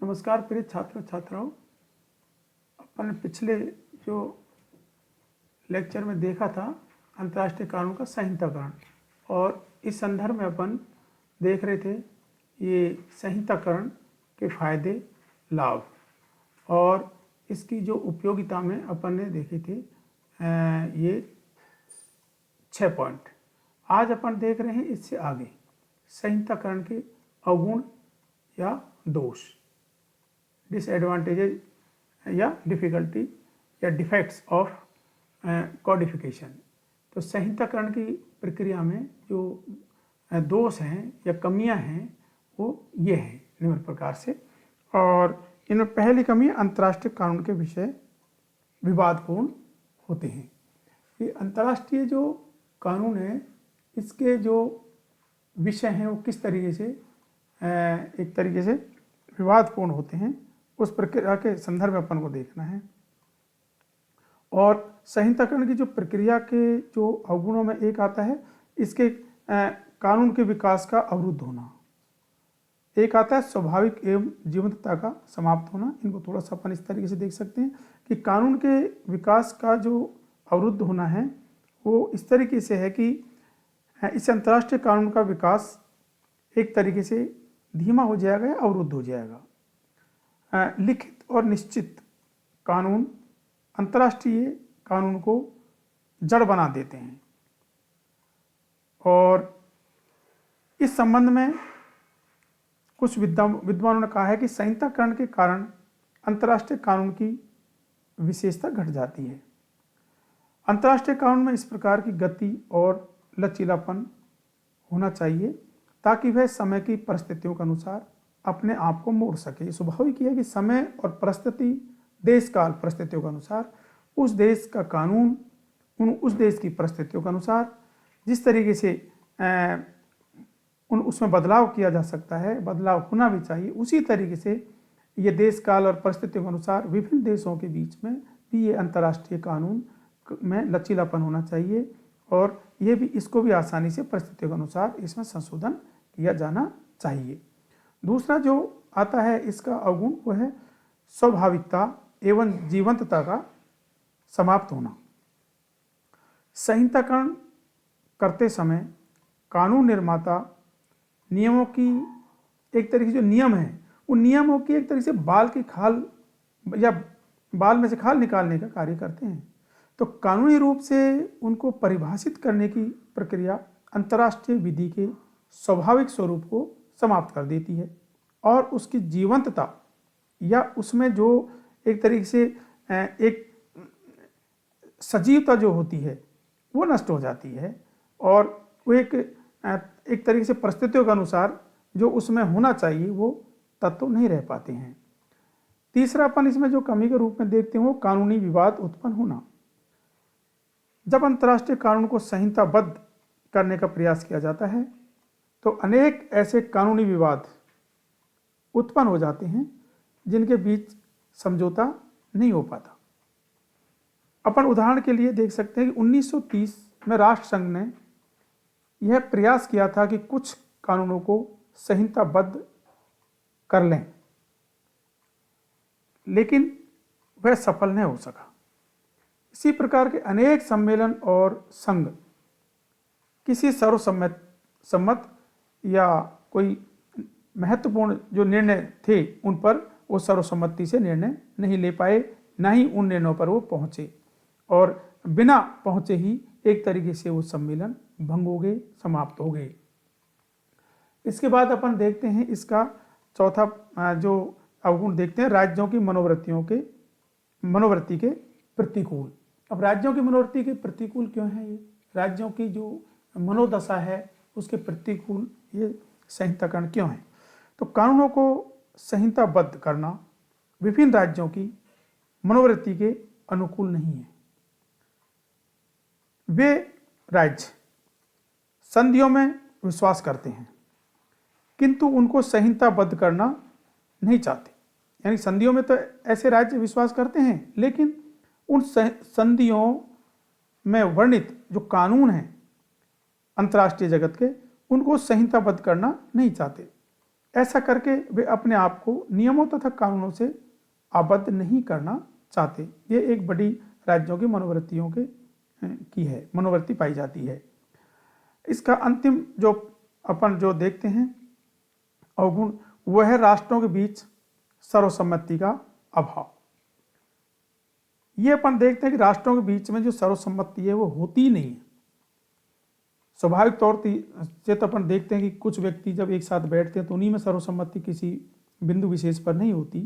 नमस्कार प्रिय छात्र छात्राओं। अपन ने पिछले जो लेक्चर में देखा था अंतर्राष्ट्रीय कानून का संहिताकरण, और इस संदर्भ में अपन देख रहे थे ये संहिताकरण के फायदे, लाभ और इसकी जो उपयोगिता में अपन ने देखे थे ये 6 पॉइंट। आज अपन देख रहे हैं इससे आगे संहिताकरण के अवगुण या दोष, डिसएडवांटेजेज या डिफ़िकल्टी या डिफेक्ट्स ऑफ कोडिफिकेशन। तो संहिताकरण की प्रक्रिया में जो दोष हैं या कमियां हैं वो ये हैं निम्न प्रकार से। और इनमें पहली कमी अंतर्राष्ट्रीय कानून के विषय विवादपूर्ण होते हैं। ये अंतर्राष्ट्रीय जो कानून है इसके जो विषय हैं वो किस तरीके से एक तरीके से विवादपूर्ण होते हैं, उस प्रक्रिया के संदर्भ में अपन को देखना है। और संहिताकरण की जो प्रक्रिया के जो अवगुणों में एक आता है इसके कानून के विकास का अवरुद्ध होना, एक आता है स्वाभाविक एवं जीवंतता का समाप्त होना। इनको थोड़ा सा अपन इस तरीके से देख सकते हैं कि कानून के विकास का जो अवरुद्ध होना है वो इस तरीके से है कि इस अंतर्राष्ट्रीय कानून का विकास एक तरीके से धीमा हो जाएगा या अवरुद्ध हो जाएगा। लिखित और निश्चित कानून अंतर्राष्ट्रीय कानून को जड़ बना देते हैं, और इस संबंध में कुछ विद्वानों ने कहा है कि संहिताकरण के कारण अंतर्राष्ट्रीय कानून की विशेषता घट जाती है। अंतर्राष्ट्रीय कानून में इस प्रकार की गति और लचीलापन होना चाहिए ताकि वह समय की परिस्थितियों के अनुसार अपने आप को मोड़ सके। ये स्वाभाविक है कि समय और परिस्थिति, देश काल परिस्थितियों के अनुसार उस देश का कानून उस देश की परिस्थितियों के अनुसार जिस तरीके से उसमें बदलाव किया जा सकता है, बदलाव होना भी चाहिए, उसी तरीके से ये देश काल और परिस्थितियों के अनुसार विभिन्न देशों के बीच में भी ये अंतर्राष्ट्रीय कानून में लचीलापन होना चाहिए, और ये भी इसको भी आसानी से परिस्थितियों के अनुसार इसमें संशोधन किया जाना चाहिए। दूसरा जो आता है इसका अवगुण वो है स्वाभाविकता एवं जीवंतता का समाप्त होना। संहिताकरण करते समय कानून निर्माता नियमों की एक तरीके से जो नियम है उन नियमों की एक तरीके से बाल की खाल या बाल में से खाल निकालने का कार्य करते हैं। तो कानूनी रूप से उनको परिभाषित करने की प्रक्रिया अंतर्राष्ट्रीय विधि के स्वाभाविक स्वरूप को समाप्त कर देती है, और उसकी जीवंतता या उसमें जो एक तरीके से एक सजीवता जो होती है वो नष्ट हो जाती है, और वो एक तरीके से परिस्थितियों के अनुसार जो उसमें होना चाहिए वो तत्व नहीं रह पाते हैं। तीसरा अपन इसमें जो कमी के रूप में देखते हैं वो कानूनी विवाद उत्पन्न होना। जब अंतर्राष्ट्रीय कानून को संहिताबद्ध करने का प्रयास किया जाता है तो अनेक ऐसे कानूनी विवाद उत्पन्न हो जाते हैं जिनके बीच समझौता नहीं हो पाता। अपन उदाहरण के लिए देख सकते हैं कि 1930 में राष्ट्र संघ ने यह प्रयास किया था कि कुछ कानूनों को संहिताबद्ध कर लें, लेकिन वह सफल नहीं हो सका। इसी प्रकार के अनेक सम्मेलन और संघ किसी सर्वसम्मत या कोई महत्वपूर्ण जो निर्णय थे उन पर वो सर्वसम्मति से निर्णय नहीं ले पाए, ना ही उन निर्णयों पर वो पहुँचे, और बिना पहुँचे ही एक तरीके से वो सम्मेलन भंग हो गए, समाप्त हो गए। इसके बाद अपन देखते हैं इसका चौथा जो अवगुण देखते हैं राज्यों की मनोवृत्ति के प्रतिकूल। अब राज्यों की मनोवृत्ति के प्रतिकूल क्यों है? ये राज्यों की जो मनोदशा है उसके प्रतिकूल ये संहिताकरण क्यों है? तो कानूनों को संहिताबद्ध करना विभिन्न राज्यों की मनोवृत्ति के अनुकूल नहीं है। वे राज्य संधियों में विश्वास करते हैं किंतु उनको संहिताबद्ध करना नहीं चाहते। यानी संधियों में तो ऐसे राज्य विश्वास करते हैं लेकिन उन संधियों में वर्णित जो कानून हैं अंतर्राष्ट्रीय जगत के उनको संहिताबद्ध करना नहीं चाहते। ऐसा करके वे अपने आप को नियमों तथा कानूनों से आबद्ध नहीं करना चाहते। ये एक बड़ी राज्यों की मनोवृत्तियों की है, मनोवृत्ति पाई जाती है। इसका अंतिम जो अपन जो देखते हैं अवगुण, वह है राष्ट्रों के बीच सर्वसम्मति का अभाव। ये अपन देखते हैं कि राष्ट्रों के बीच में जो सर्वसम्मति है वो होती ही नहीं है। स्वाभाविक तौर से तो अपन देखते हैं कि कुछ व्यक्ति जब एक साथ बैठते हैं तो उन्हीं में सर्वसम्मति किसी बिंदु विशेष पर नहीं होती।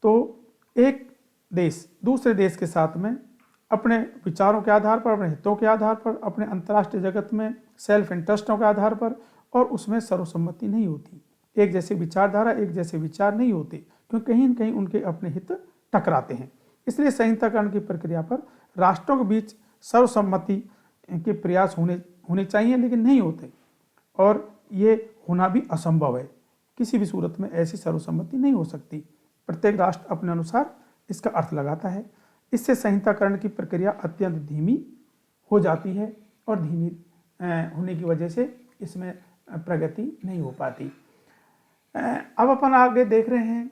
तो एक देश दूसरे देश के साथ में अपने विचारों के आधार पर, अपने हितों के आधार पर, अपने अंतर्राष्ट्रीय जगत में सेल्फ इंटरेस्टों के आधार पर, और उसमें सर्वसम्मति नहीं होती। एक जैसे विचारधारा, एक जैसे विचार नहीं होते, क्योंकि कहीं न कहीं उनके अपने हित टकराते हैं। इसलिए संहिताकरण की प्रक्रिया पर राष्ट्रों के बीच सर्वसम्मति के प्रयास होने चाहिए, लेकिन नहीं होते, और ये होना भी असंभव है। किसी भी सूरत में ऐसी सर्वसम्मति नहीं हो सकती। प्रत्येक राष्ट्र अपने अनुसार इसका अर्थ लगाता है। इससे संहिताकरण की प्रक्रिया अत्यंत धीमी हो जाती है, और धीमी होने की वजह से इसमें प्रगति नहीं हो पाती। अब अपन आगे देख रहे हैं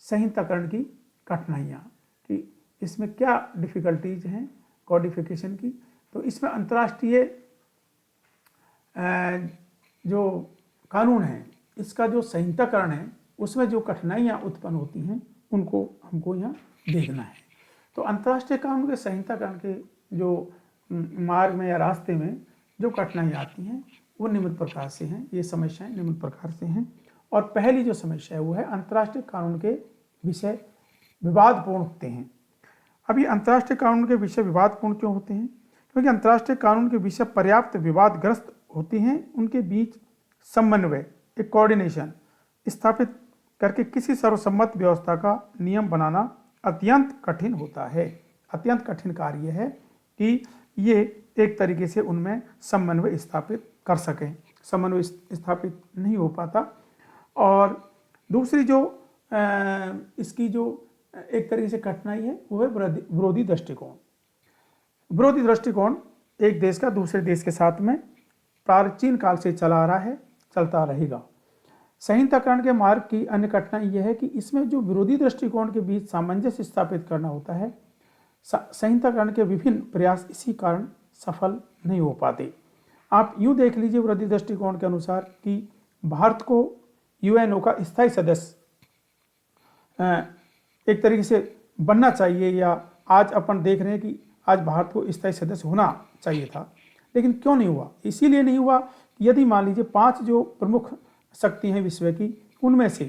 संहिताकरण की कठिनाइयाँ, कि इसमें क्या डिफ़िकल्टीज हैं कोडिफिकेशन की। तो इसमें अंतर्राष्ट्रीय जो कानून है, इसका जो संहिताकरण है, उसमें जो कठिनाइयाँ उत्पन्न होती हैं उनको हमको यहाँ देखना है। तो अंतर्राष्ट्रीय कानून के संहिताकरण के जो मार्ग में या रास्ते में जो कठिनाइयाँ आती हैं वो निम्न प्रकार से हैं। ये समस्याएं निम्न प्रकार से हैं। और पहली जो समस्या है वो है अंतर्राष्ट्रीय कानून के विषय विवादपूर्ण होते हैं। अब ये अंतर्राष्ट्रीय कानून के विषय विवादपूर्ण क्यों होते हैं? क्योंकि अंतर्राष्ट्रीय कानून के विषय पर्याप्त विवादग्रस्त होते हैं। उनके बीच समन्वय, एक कोऑर्डिनेशन स्थापित करके किसी सर्वसम्मत व्यवस्था का नियम बनाना अत्यंत कठिन होता है। अत्यंत कठिन कार्य है कि ये एक तरीके से उनमें समन्वय स्थापित कर सकें। समन्वय स्थापित नहीं हो पाता। और दूसरी जो इसकी जो एक तरीके से कठिनाई है वो है विरोधी दृष्टिकोण। विरोधी दृष्टिकोण एक देश का दूसरे देश के साथ में प्राचीन काल से चला आ रहा है, चलता रहेगा। संहिताकरण के मार्ग की अन्य कठिनाई यह है कि इसमें जो विरोधी दृष्टिकोण के बीच सामंजस्य स्थापित करना होता है, संहिताकरण के विभिन्न प्रयास इसी कारण सफल नहीं हो पाते। आप यूँ देख लीजिए विरोधी दृष्टिकोण के अनुसार कि भारत को यूएनओ का स्थायी सदस्य एक तरीके से बनना चाहिए, या आज अपन देख रहे हैं कि आज भारत को स्थायी सदस्य होना चाहिए था, लेकिन क्यों नहीं हुआ? इसीलिए नहीं हुआ कि यदि मान लीजिए 5 जो प्रमुख शक्ति हैं विश्व की, उनमें से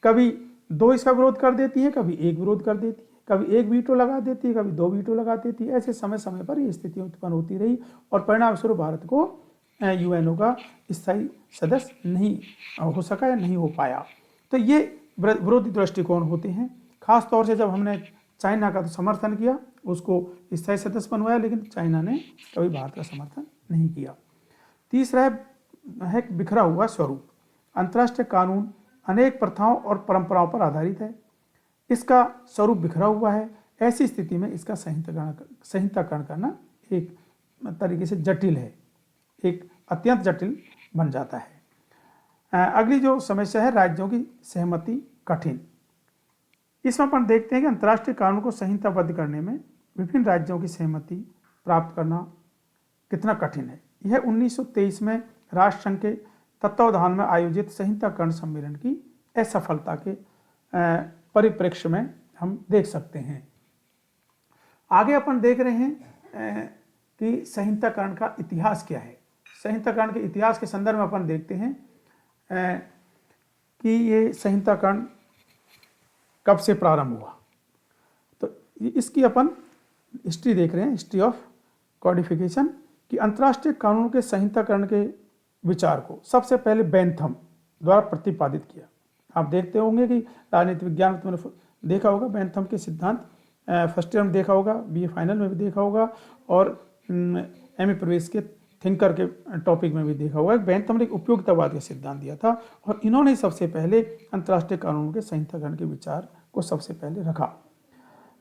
कभी 2 इसका विरोध कर देती हैं, कभी 1 विरोध कर देती है, कभी 1 वीटो लगा देती है, कभी 2 वीटो लगा देती है। ऐसे समय समय पर ये स्थिति उत्पन्न होती रही, और परिणाम स्वरूप भारत को यूएनओ का स्थायी सदस्य नहीं हो सका या नहीं हो पाया। तो ये विरोधी दृष्टिकोण होते हैं। खास तौर से जब हमने चाइना का तो समर्थन किया, उसको स्थायी सदस्य बनवाया, लेकिन चाइना ने कभी भारत का समर्थन नहीं किया। तीसरा है बिखरा हुआ स्वरूप। अंतर्राष्ट्रीय कानून अनेक प्रथाओं और परंपराओं पर आधारित है। इसका स्वरूप बिखरा हुआ है। ऐसी स्थिति में इसका संहिताकरण करना एक तरीके से जटिल है, एक अत्यंत जटिल बन जाता है। अगली जो समस्या है राज्यों की सहमति कठिन। इसमें अपन देखते हैं कि अंतर्राष्ट्रीय कानून को संहिताबद्ध करने में विभिन्न राज्यों की सहमति प्राप्त करना कितना कठिन है। यह 1923 में राष्ट्रसंघ के तत्वावधान में आयोजित संहिताकरण सम्मेलन की असफलता के परिप्रेक्ष्य में हम देख सकते हैं। आगे अपन देख रहे हैं कि संहिताकरण का इतिहास क्या है। संहिताकरण के इतिहास के संदर्भ में अपन देखते हैं कि ये संहिताकरण कब से प्रारंभ हुआ। तो इसकी अपन हिस्ट्री देख रहे हैं, हिस्ट्री ऑफ कोडिफिकेशन, कि अंतर्राष्ट्रीय कानून के संहिताकरण के विचार को सबसे पहले बेंथम द्वारा प्रतिपादित किया। आप देखते होंगे कि राजनीति विज्ञान में तुमने देखा होगा बेंथम के सिद्धांत, फर्स्ट ईयर में देखा होगा, बीए फाइनल में भी देखा होगा, और एमए प्रवेश के थिंकर के टॉपिक में भी देखा होगा। बेंथम ने एक उपयोगितावाद का सिद्धांत दिया था, और इन्होंने सबसे पहले अंतर्राष्ट्रीय कानून के संहिताकरण के विचार को सबसे पहले रखा।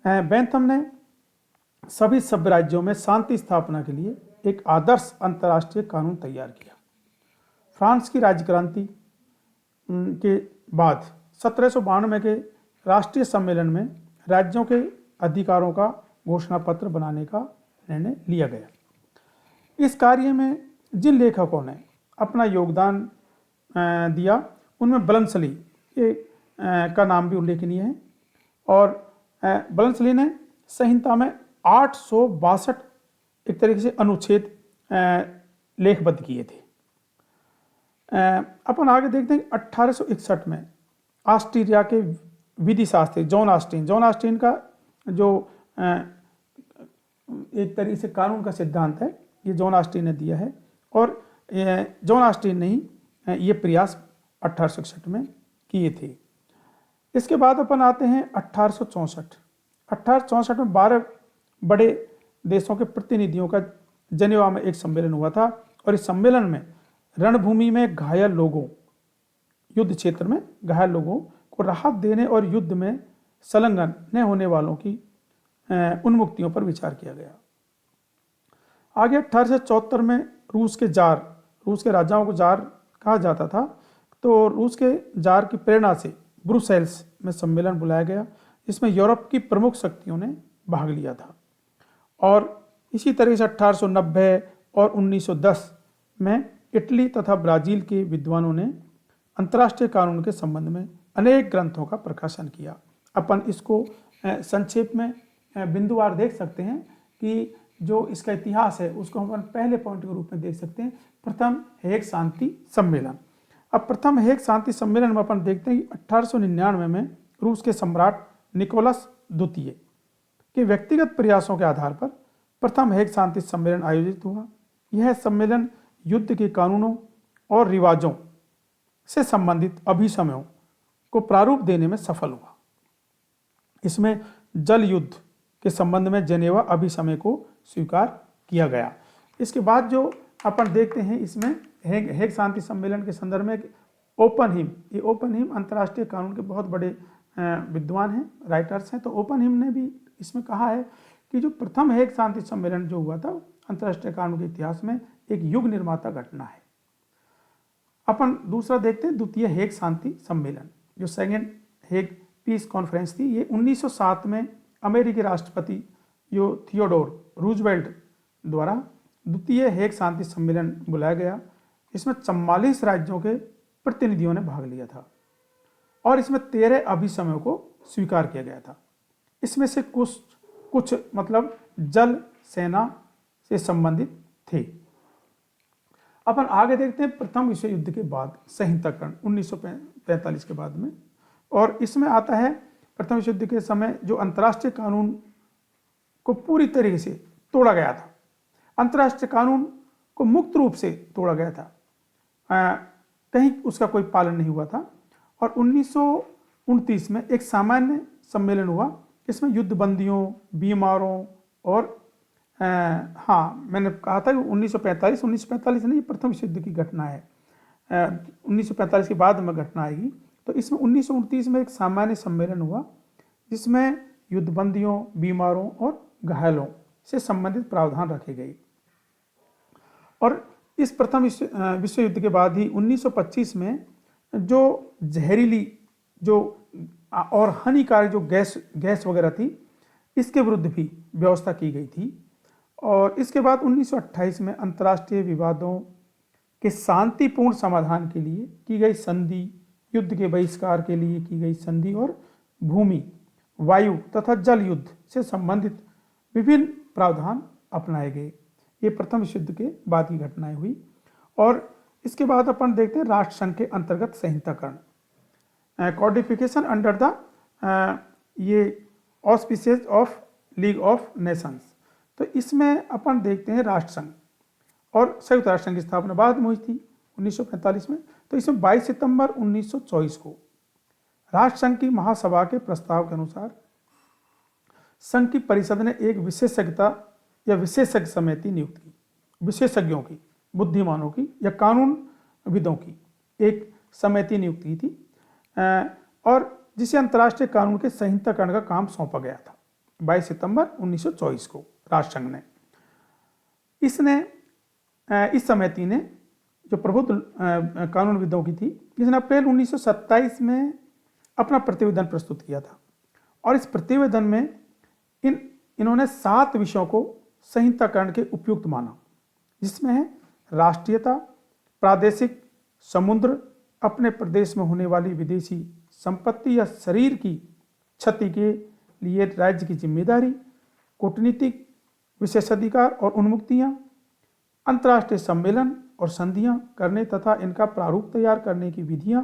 बेंथम ने सभी सभ्य राज्यों में शांति स्थापना के लिए एक आदर्श अंतर्राष्ट्रीय कानून तैयार किया। फ्रांस की राज्य क्रांति के बाद 1792 के राष्ट्रीय सम्मेलन में राज्यों के अधिकारों का घोषणा पत्र बनाने का निर्णय लिया गया। इस कार्य में जिन लेखकों ने अपना योगदान दिया उनमें बलनसली का नाम भी उल्लेखनीय है। और बलनसली ने संहिता में 862 एक तरीके से अनुच्छेद लेखबद्ध किए थे। अपन आगे देखते हैं 1861 में ऑस्ट्रिया के विधि शास्त्री जॉन ऑस्टिन का जो एक तरीके से कानून का सिद्धांत है, ये जॉन ऑस्टिन ने दिया है। और जॉन ऑस्टिन ने ही ये प्रयास 1861 में किए थे। इसके बाद अपन आते हैं 1864 में 12 बड़े देशों के प्रतिनिधियों का जनेवा में एक सम्मेलन हुआ था। और इस सम्मेलन में रणभूमि में घायल लोगों, युद्ध क्षेत्र में घायल लोगों को राहत देने और युद्ध में संलग्न न होने वालों की उन्मुक्तियों पर विचार किया गया। आगे 1874 में रूस के राजाओं को जार कहा जाता था, तो रूस के जार की प्रेरणा से ब्रुसेल्स में सम्मेलन बुलाया गया, जिसमें यूरोप की प्रमुख शक्तियों ने भाग लिया था। और इसी तरह से 1890 और 1910 में इटली तथा ब्राज़ील के विद्वानों ने अंतर्राष्ट्रीय कानून के संबंध में अनेक ग्रंथों का प्रकाशन किया। अपन इसको संक्षेप में बिंदुवार देख सकते हैं कि जो इसका इतिहास है उसको हम पहले पॉइंट के रूप में देख सकते हैं। प्रथम हेग शांति सम्मेलन। अब प्रथम हेग शांति सम्मेलन में अपन देखते हैं कि 1899 में रूस के सम्राट निकोलस द्वितीय के व्यक्तिगत प्रयासों के आधार पर प्रथम हेग शांति सम्मेलन आयोजित हुआ। यह सम्मेलन युद्ध के कानूनों और रिवाजों से संबंधित अभिसमयों को प्रारूप देने में सफल हुआ। इसमें जल युद्ध के संबंध में जेनेवा अभिसमय को स्वीकार किया गया। इसके बाद जो अपन देखते हैं इसमें हेग शांति सम्मेलन के संदर्भ में ओपनहीम, ये ओपनहीम अंतर्राष्ट्रीय कानून के बहुत बड़े विद्वान हैं, राइटर्स हैं। तो ओपनहीम ने भी इसमें कहा है कि जो प्रथम हेग शांति सम्मेलन जो हुआ था अंतर्राष्ट्रीय कानून के इतिहास में एक युग निर्माता घटना है। अपन दूसरा देखते हैं द्वितीय हेग शांति सम्मेलन, जो सेकेंड हेग पीस कॉन्फ्रेंस थी। ये 1907 में अमेरिकी राष्ट्रपति जो थियोडोर रूजवेल्ट द्वारा द्वितीय हेग शांति सम्मेलन बुलाया गया। इसमें 44 राज्यों के प्रतिनिधियों ने भाग लिया था और इसमें 13 अभिसमयों को स्वीकार किया गया था। इसमें से कुछ मतलब जल सेना से संबंधित थे। अपन आगे देखते हैं प्रथम विश्व युद्ध के बाद संहिताकरण 1945 के बाद में। और इसमें आता है प्रथम विश्व युद्ध के समय जो अंतर्राष्ट्रीय कानून को पूरी तरीके से तोड़ा गया था, अंतर्राष्ट्रीय कानून को मुक्त रूप से तोड़ा गया था, कहीं उसका कोई पालन नहीं हुआ था। और 1929 में एक सामान्य सम्मेलन हुआ। इसमें युद्धबंदियों, बीमारों और मैंने कहा था 1945 नहीं, प्रथम विश्व युद्ध की घटना है, 1945 के बाद में घटना आएगी। तो इसमें 1929 में एक सामान्य सम्मेलन हुआ जिसमें युद्धबंदियों, बीमारों और घायलों से संबंधित प्रावधान रखे गए। और इस प्रथम विश्व युद्ध के बाद ही 1925 में जो जहरीली जो और हानिकारक जो गैस वगैरह थी, इसके विरुद्ध भी व्यवस्था की गई थी। और इसके बाद 1928 में अंतर्राष्ट्रीय विवादों के शांतिपूर्ण समाधान के लिए की गई संधि, युद्ध के बहिष्कार के लिए की गई संधि और भूमि, वायु तथा जल युद्ध से संबंधित विभिन्न प्रावधान अपनाए गए। ये प्रथम विश्व युद्ध के बाद की घटनाएं हुई। और इसके बाद अपन देखते हैं राष्ट्रसंघ के अंतर्गत संहिताकरण, कॉडिफिकेशन अंडर द ये ऑस्पिसेज ऑफ लीग ऑफ नेशंस। तो इसमें अपन देखते हैं राष्ट्रसंघ और संयुक्त राष्ट्र संघ की स्थापना बाद में हुई थी 1945 में। तो इसमें 22 सितंबर 1924 को राष्ट्रसंघ की महासभा के प्रस्ताव के अनुसार संघ की परिषद ने एक विशेषज्ञ समिति नियुक्त की, विशेषज्ञों की, बुद्धिमानों की या कानूनविदों की एक समिति नियुक्त की थी, और जिसे अंतर्राष्ट्रीय कानून के संहिताकरण का काम सौंपा गया था 22 सितंबर 1924 को राष्ट्रसंघ ने। इस समिति ने जो प्रबुद्ध कानूनविदों की थी, इसने अप्रैल 1927 में अपना प्रतिवेदन प्रस्तुत किया था। और इस प्रतिवेदन में इन्होंने 7 विषयों को संहिताकरण के उपयुक्त माना, जिसमें है राष्ट्रीयता, प्रादेशिक, समुद्र, अपने प्रदेश में होने वाली विदेशी संपत्ति या शरीर की क्षति के लिए राज्य की जिम्मेदारी, कूटनीतिक विशेषाधिकार और उन्मुक्तियां, अंतर्राष्ट्रीय सम्मेलन और संधियां करने तथा इनका प्रारूप तैयार करने की विधियां,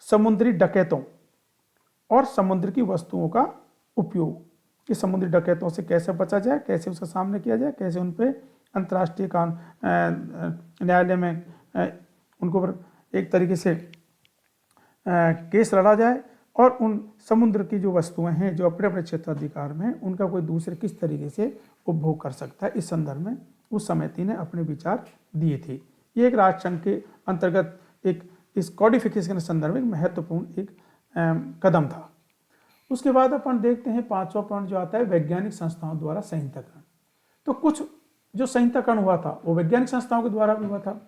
समुद्री डकैतों और समुद्र की वस्तुओं का उपयोग, कि समुद्री डकैतों से कैसे बचा जाए, कैसे उसका सामना किया जाए, कैसे उन पर अंतर्राष्ट्रीय न्यायालय में उनको पर एक तरीके से केस लड़ा जाए, और उन समुद्र की जो वस्तुएं हैं जो अपने अपने क्षेत्राधिकार में हैं, उनका कोई दूसरे किस तरीके से उपभोग कर सकता है। इस संदर्भ में उस समिति ने अपने विचार दिए थे। ये एक राष्ट्रसंघ के अंतर्गत एक इस कॉडिफिकेशन के संदर्भ में महत्वपूर्ण एक कदम था। उसके बाद अपन देखते हैं 5वां पॉइंट जो आता है वैज्ञानिक संस्थाओं द्वारा संहिताकरण। तो कुछ जो संहिताकरण हुआ था वो वैज्ञानिक संस्थाओं के द्वारा भी हुआ था,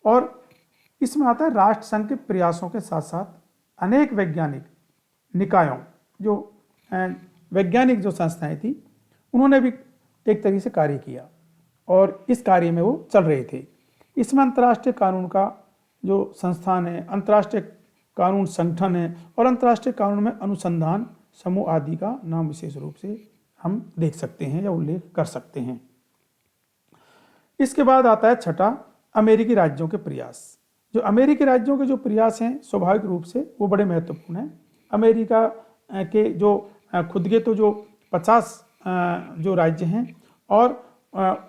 और इसमें आता है राष्ट्रसंघ के प्रयासों के साथ साथ अनेक वैज्ञानिक निकायों, जो वैज्ञानिक जो संस्थाएं थी, उन्होंने भी एक तरीके से कार्य किया और इस कार्य में वो चल रहे थे। इसमें अंतर्राष्ट्रीय कानून का जो संस्थान है, अंतर्राष्ट्रीय कानून संगठन है और अंतर्राष्ट्रीय कानून में अनुसंधान समूह आदि का नाम विशेष रूप से हम देख सकते हैं या उल्लेख कर सकते हैं। इसके बाद आता है 6, अमेरिकी राज्यों के प्रयास। जो अमेरिकी राज्यों के जो प्रयास हैं स्वाभाविक रूप से वो बड़े महत्वपूर्ण हैं। अमेरिका के जो खुद के तो जो 50 जो राज्य हैं और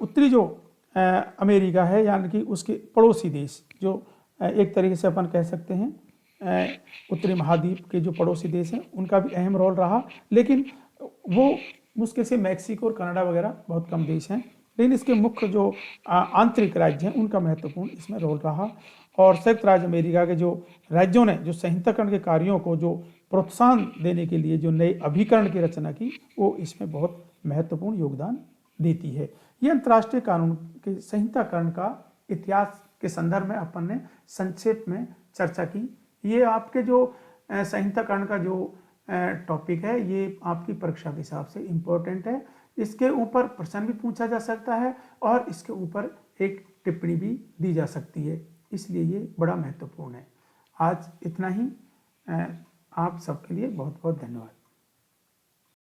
उत्तरी जो अमेरिका है यानी कि उसके पड़ोसी देश, जो एक तरीके से अपन कह सकते हैं उत्तरी महाद्वीप के जो पड़ोसी देश हैं, उनका भी अहम रोल रहा। लेकिन वो मुश्किल से मैक्सिको और कनाडा वगैरह बहुत कम देश हैं, लेकिन इसके मुख्य जो आंतरिक राज्य हैं उनका महत्वपूर्ण इसमें रोल रहा। और संयुक्त राज्य अमेरिका के जो राज्यों ने जो संहिताकरण के कार्यों को जो प्रोत्साहन देने के लिए जो नए अभिकरण की रचना की, वो इसमें बहुत महत्वपूर्ण योगदान देती है। ये अंतर्राष्ट्रीय कानून के संहिताकरण का इतिहास के संदर्भ में अपन ने संक्षेप में चर्चा की। ये आपके जो संहिताकरण का जो टॉपिक है, ये आपकी परीक्षा के हिसाब से इम्पोर्टेंट है। इसके ऊपर प्रश्न भी पूछा जा सकता है और इसके ऊपर एक टिप्पणी भी दी जा सकती है, इसलिए ये बड़ा महत्वपूर्ण है। आज इतना ही। आप सबके लिए बहुत बहुत धन्यवाद।